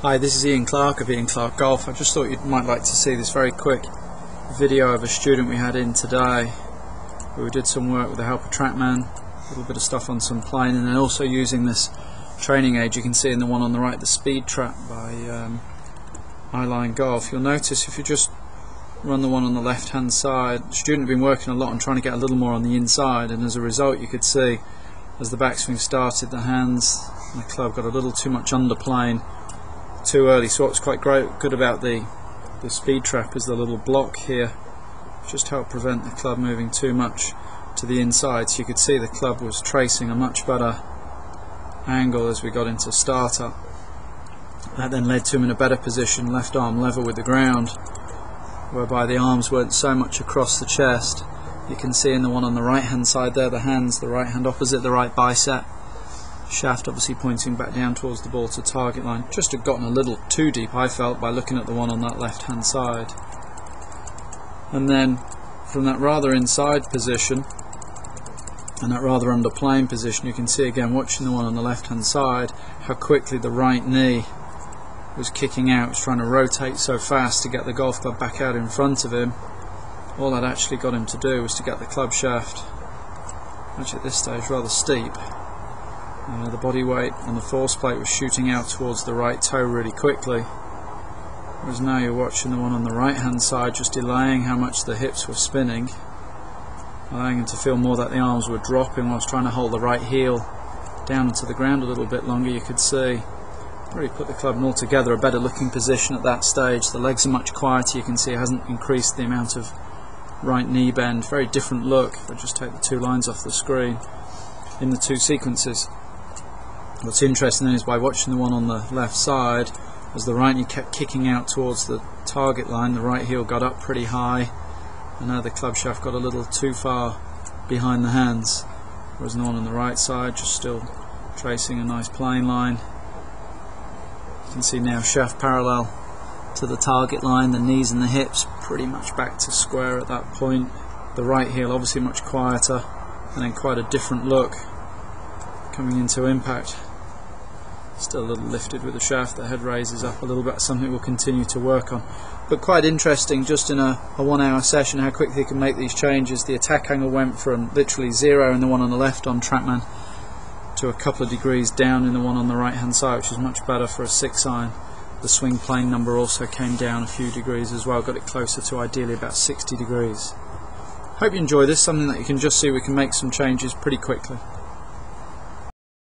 Hi, this is Ian Clark of Ian Clark Golf. I just thought you might like to see this very quick video of a student we had in today where we did some work with the help of Trackman, a little bit of stuff on some plane, and then also using this training aid you can see in the one on the right, the speed trap by Eyeline Golf. You'll notice if you just run the one on the left hand side, the student had been working a lot on trying to get a little more on the inside, and as a result you could see as the backswing started the hands and the club got a little too much underplane too early. So what's quite good about the speed trap is the little block here just helped prevent the club moving too much to the inside, so you could see the club was tracing a much better angle as we got into startup. That then led to him in a better position, left arm level with the ground, whereby the arms weren't so much across the chest. You can see in the one on the right hand side there, the hands, the right hand opposite the right bicep, shaft obviously pointing back down towards the ball to target line. Just had gotten a little too deep, I felt, by looking at the one on that left hand side. And then from that rather inside position and that rather underplaying position, you can see again, watching the one on the left hand side, how quickly the right knee was kicking out. It was trying to rotate so fast to get the golf club back out in front of him. All that actually got him to do was to get the club shaft, which at this stage rather steep. The body weight on the force plate was shooting out towards the right toe really quickly, whereas now you're watching the one on the right hand side just delaying how much the hips were spinning, allowing him to feel more that the arms were dropping whilst trying to hold the right heel down into the ground a little bit longer. You could see really put the club more together, a better looking position at that stage. The legs are much quieter, you can see it hasn't increased the amount of right knee bend. Very different look if I just take the two lines off the screen in the two sequences. What's interesting then is by watching the one on the left side, as the right knee kept kicking out towards the target line, the right heel got up pretty high, and now the club shaft got a little too far behind the hands, whereas the one on the right side just still tracing a nice plane line. You can see now shaft parallel to the target line, the knees and the hips pretty much back to square at that point. The right heel obviously much quieter, and then quite a different look coming into impact. Still a little lifted with the shaft, the head raises up a little bit, something we'll continue to work on. But quite interesting just in a 1 hour session how quickly you can make these changes. The attack angle went from literally 0 in the one on the left on Trackman to a couple of degrees down in the one on the right hand side, which is much better for a 6-iron. The swing plane number also came down a few degrees as well, got it closer to ideally about 60 degrees. Hope you enjoy this, something that you can just see we can make some changes pretty quickly.